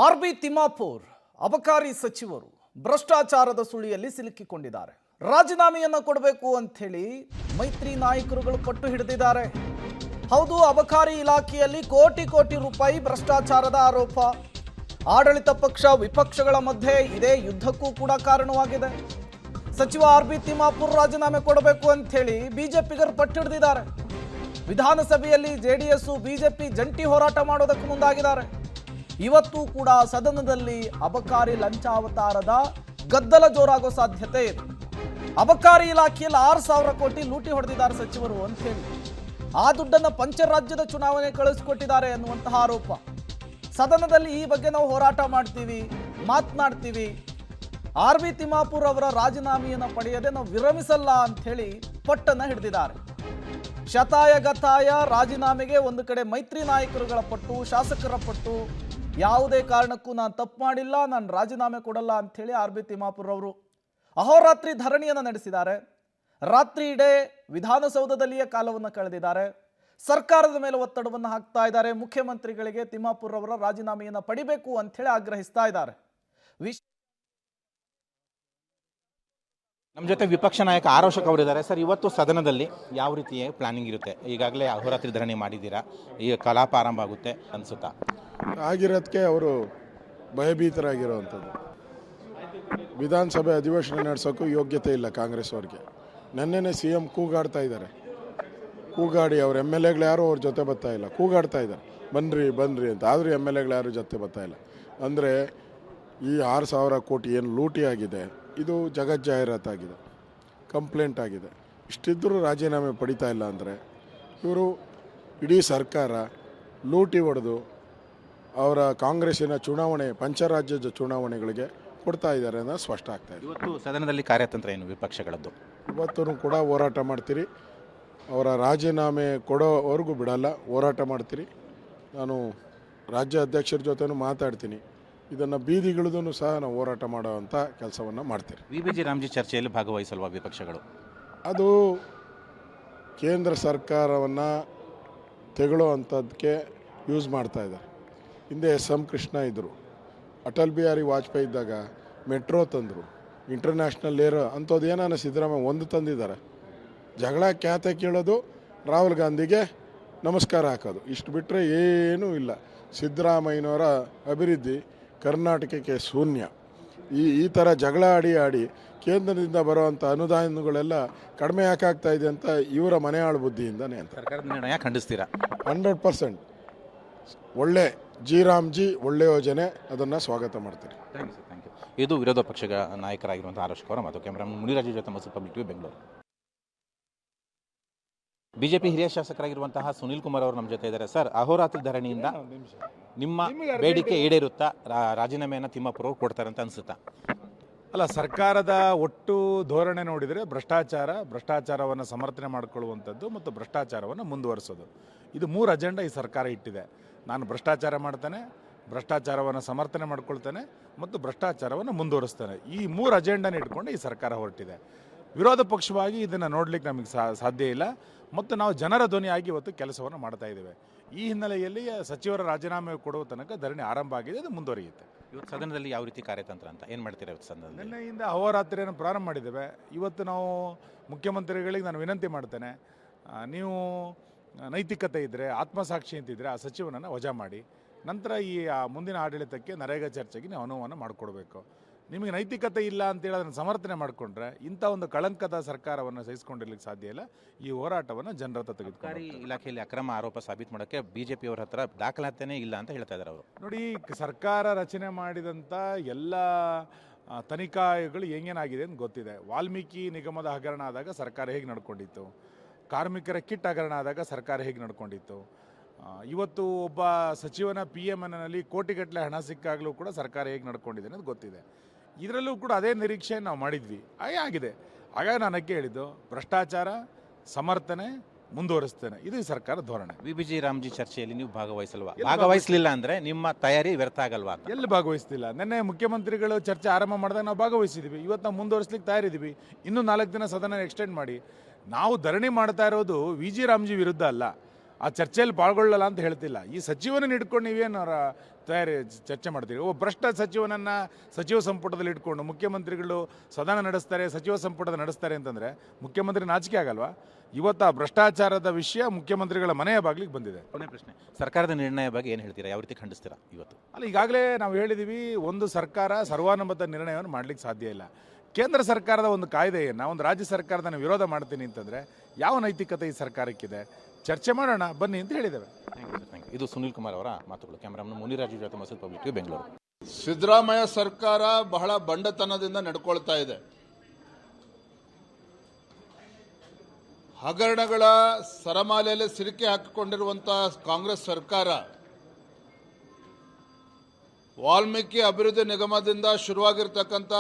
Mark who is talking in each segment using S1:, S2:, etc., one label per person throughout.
S1: RB. Timmapur ಅಬಕಾರಿ ಸಚಿವರು ಭ್ರಷ್ಟಾಚಾರದ ಸುಳಿಯಲ್ಲಿ ಸಿಲುಕಿಕೊಂಡಿದ್ದಾರೆ. ರಾಜೀನಾಮೆಯನ್ನು ಕೊಡಬೇಕು ಅಂತ ಹೇಳಿ ಮೈತ್ರಿ ನಾಯಕರುಗಳು ಪಟ್ಟು ಹಿಡಿದಿದ್ದಾರೆ. ಹೌದು, ಅಬಕಾರಿ ಇಲಾಖೆಯಲ್ಲಿ ಕೋಟಿ ಕೋಟಿ ರೂಪಾಯಿ ಭ್ರಷ್ಟಾಚಾರದ ಆರೋಪ. ಆಡಳಿತ ಪಕ್ಷ ವಿಪಕ್ಷಗಳ ಮಧ್ಯೆ ಇದೇ ಯುದ್ಧಕ್ಕೂ ಕೂಡ ಕಾರಣವಾಗಿದೆ. ಸಚಿವ ಆರ್.ಬಿ. ತಿಮ್ಮಾಪುರ್ ರಾಜೀನಾಮೆ ಕೊಡಬೇಕು ಅಂತ ಹೇಳಿ ಬಿಜೆಪಿಗರು ಪಟ್ಟು ಹಿಡಿದಿದ್ದಾರೆ. ವಿಧಾನಸಭೆಯಲ್ಲಿ ಜೆಡಿಎಸ್ ಬಿಜೆಪಿ ಜಂಟಿ ಹೋರಾಟ ಮಾಡೋದಕ್ಕೆ ಮುಂದಾಗಿದ್ದಾರೆ. ಇವತ್ತು ಕೂಡ ಸದನದಲ್ಲಿ ಅಬಕಾರಿ ಲಂಚಾವತಾರದ ಗದ್ದಲ ಜೋರಾಗೋ ಸಾಧ್ಯತೆ ಇದೆ. ಅಬಕಾರಿ ಇಲಾಖೆಯಲ್ಲಿ 6,000 ಕೋಟಿ ಲೂಟಿ ಹೊಡೆದಿದ್ದಾರೆ ಸಚಿವರು ಅಂತ ಹೇಳಿ ಆ ದುಡ್ಡನ್ನು ಪಂಚರಾಜ್ಯದ ಚುನಾವಣೆ ಕಳಿಸಿಕೊಟ್ಟಿದ್ದಾರೆ ಅನ್ನುವಂತಹ ಆರೋಪ. ಸದನದಲ್ಲಿ ಈ ಬಗ್ಗೆ ನಾವು ಹೋರಾಟ ಮಾಡ್ತೀವಿ, ಮಾತನಾಡ್ತೀವಿ, ಆರ್.ಬಿ. ತಿಮ್ಮಾಪುರ್ ಅವರ ರಾಜೀನಾಮೆಯನ್ನು ಪಡೆಯದೆ ನಾವು ವಿರಮಿಸಲ್ಲ ಅಂತ ಹೇಳಿ ಪಟ್ಟನ್ನು ಹಿಡಿದಿದ್ದಾರೆ. ಶತಾಯ ಗತಾಯ ರಾಜೀನಾಮೆಗೆ ಒಂದು ಕಡೆ ಮೈತ್ರಿ ನಾಯಕರುಗಳ ಪಟ್ಟು, ಶಾಸಕರ ಪಟ್ಟು, ಯಾವುದೇ ಕಾರಣಕ್ಕೂ ನಾನು ತಪ್ಪು ಮಾಡಿಲ್ಲ, ನಾನು ರಾಜೀನಾಮೆ ಕೊಡಲ್ಲ ಅಂಥೇಳಿ ಆರ್.ಬಿ. ತಿಮ್ಮಾಪುರ್ ಅವರು ಅಹೋರಾತ್ರಿ ಧರಣಿಯನ್ನು ನಡೆಸಿದ್ದಾರೆ. ರಾತ್ರಿ ಇಡೇ ವಿಧಾನಸೌಧದಲ್ಲಿಯೇ ಕಾಲವನ್ನು ಕಳೆದಿದ್ದಾರೆ. ಸರ್ಕಾರದ ಮೇಲೆ ಒತ್ತಡವನ್ನು ಹಾಕ್ತಾ ಇದ್ದಾರೆ. ಮುಖ್ಯಮಂತ್ರಿಗಳಿಗೆ ತಿಮ್ಮಾಪುರ್ ಅವರ ರಾಜೀನಾಮೆಯನ್ನು ಪಡಿಬೇಕು ಅಂಥೇಳಿ ಆಗ್ರಹಿಸ್ತಾ ಇದ್ದಾರೆ.
S2: ನಮ್ಮ ಜೊತೆ ವಿಪಕ್ಷ ನಾಯಕ ಆರೋಷಕ್ ಅವರಿದ್ದಾರೆ. ಸರ್, ಇವತ್ತು ಸದನದಲ್ಲಿ ಯಾವ ರೀತಿಯ ಪ್ಲಾನಿಂಗ್ ಇರುತ್ತೆ? ಈಗಾಗಲೇ ಅಹೋರಾತ್ರಿ ಧರಣಿ ಮಾಡಿದ್ದೀರಾ, ಈಗ ಕಲಾಪ ಆರಂಭ ಆಗುತ್ತೆ ಅನಿಸುತ್ತಾ?
S3: ಆಗಿರೋದಕ್ಕೆ ಅವರು ಭಯಭೀತರಾಗಿರೋವಂಥದ್ದು. ವಿಧಾನಸಭೆ ಅಧಿವೇಶನ ನಡೆಸೋಕ್ಕೂ ಯೋಗ್ಯತೆ ಇಲ್ಲ ಕಾಂಗ್ರೆಸ್ ಅವ್ರಿಗೆ. ನೆನ್ನೆನೇ CM ಕೂಗಾಡ್ತಾ ಇದ್ದಾರೆ. ಕೂಗಾಡಿ ಅವ್ರ MLAಗಳು ಯಾರು ಅವ್ರ ಜೊತೆ ಬರ್ತಾ ಇಲ್ಲ, ಕೂಗಾಡ್ತಾ ಇದ್ದಾರೆ ಬನ್ನಿರಿ ಬನ್ನಿರಿ ಅಂತ. ಆದರೂ MLAಗಳು ಯಾರು ಜೊತೆ ಬರ್ತಾ ಇಲ್ಲ. ಅಂದರೆ ಈ 6,000 ಕೋಟಿ ಏನು ಲೂಟಿ ಆಗಿದೆ, ಇದು ಜಗಜ್ಜಾಹೀರಾತಾಗಿದೆ, ಕಂಪ್ಲೇಂಟ್ ಆಗಿದೆ. ಇಷ್ಟಿದ್ದರೂ ರಾಜೀನಾಮೆ ಪಡಿತಾ ಇಲ್ಲ ಅಂದರೆ ಇವರು ಇಡೀ ಸರ್ಕಾರ ಲೂಟಿ ಹೊಡೆದು ಅವರ ಕಾಂಗ್ರೆಸ್ಸಿನ ಚುನಾವಣೆ, ಪಂಚರಾಜ್ಯದ ಚುನಾವಣೆಗಳಿಗೆ ಕೊಡ್ತಾ ಇದ್ದಾರೆ ಅನ್ನೋದು ಸ್ಪಷ್ಟ ಆಗ್ತಾ ಇದೆ.
S2: ಇವತ್ತು ಸದನದಲ್ಲಿ ಕಾರ್ಯತಂತ್ರ ಏನು ವಿಪಕ್ಷಗಳದ್ದು?
S3: ಇವತ್ತೂ ಕೂಡ ಹೋರಾಟ ಮಾಡ್ತೀರಿ. ಅವರ ರಾಜೀನಾಮೆ ಕೊಡೋವರೆಗೂ ಬಿಡಲ್ಲ, ಹೋರಾಟ ಮಾಡ್ತೀರಿ. ನಾನು ರಾಜ್ಯ ಅಧ್ಯಕ್ಷರ ಜೊತೆನೂ ಮಾತಾಡ್ತೀನಿ. ಇದನ್ನು ಬೀದಿಗಿಳಿದೂ ಸಹ ನಾವು ಹೋರಾಟ ಮಾಡೋವಂಥ ಕೆಲಸವನ್ನು ಮಾಡ್ತೀರಿ.
S2: VBG ರಾಮ್ಜಿ ಚರ್ಚೆಯಲ್ಲಿ ಭಾಗವಹಿಸಲ್ವಾ ವಿಪಕ್ಷಗಳು?
S3: ಅದು ಕೇಂದ್ರ ಸರ್ಕಾರವನ್ನು ತೆಗೊಳ್ಳೋ ಅಂಥದ್ದಕ್ಕೆ ಯೂಸ್ ಮಾಡ್ತಾ ಇದ್ದಾರೆ. ಹಿಂದೆ SM ಕೃಷ್ಣ ಇದ್ದರು, ಅಟಲ್ ಬಿಹಾರಿ ವಾಜಪೇಯಿ ಇದ್ದಾಗ ಮೆಟ್ರೋ ತಂದರು, ಇಂಟರ್ನ್ಯಾಷನಲ್ ಏರ್ ಅಂಥದ್ದು ಏನಾನ ಸಿದ್ದರಾಮಯ್ಯ ಒಂದು ತಂದಿದ್ದಾರೆ. ಜಗಳ ಖ್ಯಾತೆ ಕೇಳೋದು, ರಾಹುಲ್ ಗಾಂಧಿಗೆ ನಮಸ್ಕಾರ ಹಾಕೋದು, ಇಷ್ಟು ಬಿಟ್ಟರೆ ಏನೂ ಇಲ್ಲ. ಸಿದ್ದರಾಮಯ್ಯನವರ ಅಭಿವೃದ್ಧಿ ಕರ್ನಾಟಕಕ್ಕೆ ಶೂನ್ಯ. ಈ ಥರ ಜಗಳ ಆಡಿ ಕೇಂದ್ರದಿಂದ ಬರುವಂಥ ಅನುದಾನಗಳೆಲ್ಲ ಕಡಿಮೆ ಯಾಕಾಗ್ತಾ ಇದೆ ಅಂತ ಇವರ ಮನೆಯಾಳು ಬುದ್ಧಿಯಿಂದನೇ ಅಂತ.
S2: ಸರ್ಕಾರದ ನಿರ್ಣಯ ಖಂಡಿಸ್ತೀರಾ?
S3: 100% ಒಳ್ಳೆ ರಾಮ್ಜಿ ಒಳ್ಳೆ ಯೋಜನೆ, ಅದನ್ನು ಸ್ವಾಗತ ಮಾಡ್ತೀರಿ.
S2: Thank you. ಇದು ವಿರೋಧ ಪಕ್ಷದ ನಾಯಕರಾಗಿರುವಂಥ ಆರೋಷಕ್ ಅವರ ಮಾತು. ಕ್ಯಾಮ್ರಾಮನ್ ಮುನಿರಾಜು ಜೊತೆ Masood public TV, Bengaluru. BJP ಹಿರಿಯ ಶಾಸಕರಾಗಿರುವಂತಹ ಸುನೀಲ್ ಕುಮಾರ್ ಅವರು ನಮ್ಮ ಜೊತೆ ಇದ್ದಾರೆ. ಸರ್, ಅಹೋರಾತ್ರಿ ಧರಣಿಯಿಂದ ನಿಮ್ಮ ಬೇಡಿಕೆ ಈಡೇರುತ್ತಾ? ರಾಜೀನಾಮೆಯನ್ನು ತಿಮ್ಮಾಪುರ್ ಅವರು ಕೊಡ್ತಾರೆ ಅಂತ ಅನಿಸುತ್ತಾ?
S4: ಅಲ್ಲ, ಸರ್ಕಾರದ ಒಟ್ಟು ಧೋರಣೆ ನೋಡಿದರೆ ಭ್ರಷ್ಟಾಚಾರವನ್ನು ಸಮರ್ಥನೆ ಮಾಡಿಕೊಳ್ಳುವಂಥದ್ದು ಮತ್ತು ಭ್ರಷ್ಟಾಚಾರವನ್ನು ಮುಂದುವರಿಸೋದು, ಇದು 3 ಅಜೆಂಡಾ ಈ ಸರ್ಕಾರ ಇಟ್ಟಿದೆ. ನಾನು ಭ್ರಷ್ಟಾಚಾರ ಮಾಡ್ತೇನೆ, ಭ್ರಷ್ಟಾಚಾರವನ್ನು ಸಮರ್ಥನೆ ಮಾಡ್ಕೊಳ್ತೇನೆ ಮತ್ತು ಭ್ರಷ್ಟಾಚಾರವನ್ನು ಮುಂದುವರಿಸ್ತೇನೆ. ಈ 3 ಅಜೆಂಡಾನ ಇಟ್ಕೊಂಡು ಈ ಸರ್ಕಾರ ಹೊರಟಿದೆ. ವಿರೋಧ ಪಕ್ಷವಾಗಿ ಇದನ್ನು ನೋಡಲಿಕ್ಕೆ ನಮಗೆ ಸಾಧ್ಯ ಇಲ್ಲ ಮತ್ತು ನಾವು ಜನರ ಧ್ವನಿಯಾಗಿ ಇವತ್ತು ಕೆಲಸವನ್ನು ಮಾಡ್ತಾ ಇದ್ದೇವೆ. ಈ ಹಿನ್ನೆಲೆಯಲ್ಲಿ ಸಚಿವರ ರಾಜೀನಾಮೆ ಕೊಡುವ ತನಕ ಧರಣಿ ಆರಂಭ ಆಗಿದೆ, ಅದು ಮುಂದುವರಿಯುತ್ತೆ.
S2: ಇವತ್ತು ಸದನದಲ್ಲಿ ಯಾವ ರೀತಿ ಕಾರ್ಯತಂತ್ರ ಅಂತ ಏನು ಮಾಡ್ತೀರಾ? ಇವತ್ತು ಸದನದಲ್ಲಿ
S4: ನಿನ್ನೆಯಿಂದ ಅಹೋರಾತ್ರಿಯನ್ನು ಪ್ರಾರಂಭ ಮಾಡಿದ್ದೇವೆ. ಇವತ್ತು ನಾವು ಮುಖ್ಯಮಂತ್ರಿಗಳಿಗೆ ನಾನು ವಿನಂತಿ ಮಾಡ್ತೇನೆ, ನೀವು ನೈತಿಕತೆ ಇದ್ದರೆ, ಆತ್ಮಸಾಕ್ಷಿ ಅಂತಿದ್ದರೆ ಆ ಸಚಿವನನ್ನು ವಜಾ ಮಾಡಿ, ನಂತರ ಈ ಮುಂದಿನ ಆಡಳಿತಕ್ಕೆ ನರೇಗಾ ಚರ್ಚೆಗೆ ನೀವು ಅನುವನ್ನು ಮಾಡಿಕೊಡ್ಬೇಕು. ನಿಮಗೆ ನೈತಿಕತೆ ಇಲ್ಲ ಅಂತೇಳಿ ಅದನ್ನು ಸಮರ್ಥನೆ ಮಾಡಿಕೊಂಡ್ರೆ ಇಂಥ ಒಂದು ಕಳಂಕದ ಸರ್ಕಾರವನ್ನು ಸಹಿಸಿಕೊಂಡಿರ್ಲಿಕ್ಕೆ ಸಾಧ್ಯ ಇಲ್ಲ. ಈ ಹೋರಾಟವನ್ನು ಜನರ ಹತ್ರ ತೆಗೆದುಕೊಂಡು
S2: ಇಲಾಖೆಯಲ್ಲಿ ಅಕ್ರಮ ಆರೋಪ ಸಾಬೀತು ಮಾಡೋಕ್ಕೆ ಬಿಜೆಪಿಯವರ ಹತ್ರ ದಾಖಲಾತಿನೇ ಇಲ್ಲ ಅಂತ ಹೇಳ್ತಾ ಇದ್ದಾರೆ ಅವರು.
S4: ನೋಡಿ, ಸರ್ಕಾರ ರಚನೆ ಮಾಡಿದಂಥ ಎಲ್ಲ ತನಿಖಾಗಳು ಏನೇನಾಗಿದೆ ಅಂತ ಗೊತ್ತಿದೆ. ವಾಲ್ಮೀಕಿ ನಿಗಮದ ಹಗರಣ ಆದಾಗ ಸರ್ಕಾರ ಹೇಗೆ ನಡ್ಕೊಂಡಿತ್ತು, ಕಾರ್ಮಿಕರ ಕಿಟ್ ಹಗರಣ ಆದಾಗ ಸರ್ಕಾರ ಹೇಗೆ ನಡ್ಕೊಂಡಿತ್ತು, ಇವತ್ತು ಒಬ್ಬ ಸಚಿವನ PMNನಲ್ಲಿ ಕೋಟಿಗಟ್ಟಲೆ ಹಣ ಸಿಕ್ಕಾಗಲೂ ಕೂಡ ಸರ್ಕಾರ ಹೇಗೆ ನಡ್ಕೊಂಡಿದೆ ಅನ್ನೋದು ಗೊತ್ತಿದೆ. ಇದರಲ್ಲೂ ಕೂಡ ಅದೇ ನಿರೀಕ್ಷೆ ನಾವು ಮಾಡಿದ್ವಿ, ಹಾಗೆ ಆಗಿದೆ. ಹಾಗಾಗಿ ನಾನು ಅದಕ್ಕೆ ಹೇಳಿದ್ದು, ಭ್ರಷ್ಟಾಚಾರ ಸಮರ್ಥನೆ ಮುಂದುವರಿಸ್ತೇನೆ, ಇದು ಈ ಸರ್ಕಾರ ಧೋರಣೆ.
S2: VBG ರಾಮ್ಜಿ ಚರ್ಚೆಯಲ್ಲಿ ನೀವು ಭಾಗವಹಿಸಲಿಲ್ಲ ಅಂದರೆ ನಿಮ್ಮ ತಯಾರಿ ವ್ಯರ್ಥ ಆಗಲ್ವಾ?
S4: ಎಲ್ಲಿ ಭಾಗವಹಿಸ್ತಿಲ್ಲ. ನಿನ್ನೆ ಮುಖ್ಯಮಂತ್ರಿಗಳು ಚರ್ಚೆ ಆರಂಭ ಮಾಡಿದಾಗ ನಾವು ಭಾಗವಹಿಸಿದ್ದೀವಿ. ಇವತ್ತು ನಾವು ಮುಂದುವರಿಸ್ಲಿಕ್ಕೆ ತಯಾರಿದ್ದೀವಿ. ಇನ್ನೂ 4 ದಿನ ಸದನ ಎಕ್ಸ್ಟೆಂಡ್ ಮಾಡಿ. ನಾವು ಧರಣಿ ಮಾಡ್ತಾ ಇರೋದು VG ರಾಮ್ಜಿ ವಿರುದ್ಧ ಅಲ್ಲ, ಆ ಚರ್ಚೆಯಲ್ಲಿ ಪಾಲ್ಗೊಳ್ಳಲ್ಲ ಅಂತ ಹೇಳ್ತಿಲ್ಲ. ಈ ಸಚಿವನ ಹಿಡ್ಕೊಂಡು ನೀವೇನು ಚರ್ಚೆ ಮಾಡ್ತೀವಿ. ಒಬ್ಬ ಭ್ರಷ್ಟ ಸಚಿವನನ್ನು ಸಚಿವ ಸಂಪುಟದಲ್ಲಿ ಇಟ್ಕೊಂಡು ಮುಖ್ಯಮಂತ್ರಿಗಳು ಸದನ ನಡೆಸ್ತಾರೆ, ಸಚಿವ ಸಂಪುಟದ ನಡೆಸ್ತಾರೆ ಅಂತಂದರೆ ಮುಖ್ಯಮಂತ್ರಿ ನಾಚಿಕೆ ಆಗಲ್ವಾ? ಇವತ್ತು ಆ ಭ್ರಷ್ಟಾಚಾರದ ವಿಷಯ ಮುಖ್ಯಮಂತ್ರಿಗಳ ಮನೆಯ ಬಾಗಿಲಿಗೆ ಬಂದಿದೆ.
S2: ಕೊನೆ ಪ್ರಶ್ನೆ, ಸರ್ಕಾರದ ನಿರ್ಣಯ ಬಗ್ಗೆ ಏನು ಹೇಳ್ತೀರಾ? ಯಾವ ರೀತಿ ಖಂಡಿಸ್ತೀರಾ ಇವತ್ತು?
S4: ಅಲ್ಲ, ಈಗಾಗಲೇ ನಾವು ಹೇಳಿದ್ದೀವಿ, ಒಂದು ಸರ್ಕಾರ ಸರ್ವಾನುಮತ ನಿರ್ಣಯವನ್ನು ಮಾಡಲಿಕ್ಕೆ ಸಾಧ್ಯ ಇಲ್ಲ. ಕೇಂದ್ರ ಸರ್ಕಾರದ ಒಂದು ಕಾಯ್ದೆಯನ್ನು ಒಂದು ರಾಜ್ಯ ಸರ್ಕಾರದ ವಿರೋಧ ಮಾಡ್ತೀನಿ ಅಂತಂದರೆ ಯಾವ ನೈತಿಕತೆ ಈ ಸರ್ಕಾರಕ್ಕಿದೆ? ಚರ್ಚೆ ಮಾಡೋಣ ಬನ್ನಿ ಅಂತ ಹೇಳಿದ್ದೇವೆ.
S2: Thank you. ಇದು ಸುನಿಲ್ ಕುಮಾರ್ ಅವರ ಮಾತುಗಳು. ಕ್ಯಾಮರಾಮನ್ ಮುನಿರಾಜು ಜೊತೆ ಮಸೂಲ್ ಪಬ್ಲಿಕ್ ಟಿವಿ, ಬೆಂಗಳೂರು.
S5: ಸಿದ್ದರಾಮಯ್ಯ ಸರ್ಕಾರ ಬಹಳ ಬಂಡತನದಿಂದ ನಡ್ಕೊಳ್ತಾ ಇದೆ. ಹಗರಣಗಳ ಸರಮಾಲೆಯಲ್ಲಿ ಸಿಲುಕಿ ಹಾಕಿಕೊಂಡಿರುವಂಥ ಕಾಂಗ್ರೆಸ್ ಸರ್ಕಾರ ವಾಲ್ಮೀಕಿ ಅಭಿವೃದ್ಧಿ ನಿಗಮದಿಂದ ಶುರುವಾಗಿರ್ತಕ್ಕಂಥ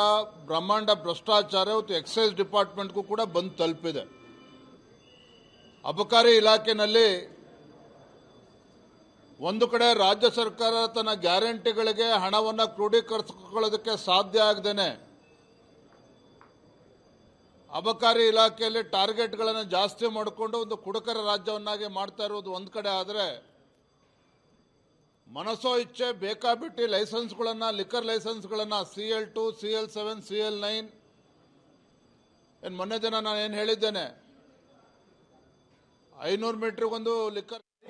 S5: ಬ್ರಹ್ಮಾಂಡ ಭ್ರಷ್ಟಾಚಾರ ಇವತ್ತು ಎಕ್ಸೈಸ್ ಡಿಪಾರ್ಟ್ಮೆಂಟ್ಗೂ ಕೂಡ ಬಂದು ತಲುಪಿದೆ. ಅಬಕಾರಿ ಇಲಾಖೆಯಲ್ಲಿ ಒಂದು ಕಡೆ ರಾಜ್ಯ ಸರ್ಕಾರ ತನ್ನ ಗ್ಯಾರಂಟಿಗಳಿಗೆ ಹಣವನ್ನು ಕ್ರೋಢೀಕರಿಸಿಕೊಳ್ಳೋದಕ್ಕೆ ಸಾಧ್ಯ ಆಗದೇನೆ ಅಬಕಾರಿ ಇಲಾಖೆಯಲ್ಲಿ ಟಾರ್ಗೆಟ್ಗಳನ್ನು ಜಾಸ್ತಿ ಮಾಡಿಕೊಂಡು ಒಂದು ಕುಡುಕರ ರಾಜ್ಯವನ್ನಾಗಿ ಮಾಡ್ತಾ ಇರೋದು ಒಂದು ಕಡೆ ಆದರೆ, ಮನಸೋ ಇಚ್ಛೆ ಬೇಕಾಬಿಟ್ಟಿ ಲೈಸೆನ್ಸ್ಗಳನ್ನು, ಲಿಕ್ಕರ್ ಲೈಸೆನ್ಸ್ಗಳನ್ನು CL2, CL7, CL9 ಮೊನ್ನೆ ದಿನ ನಾನು ಏನು ಹೇಳಿದ್ದೇನೆ, 500 ಮೀಟ್ರಿಗೊಂದು ಲಿಕ್ಕರ್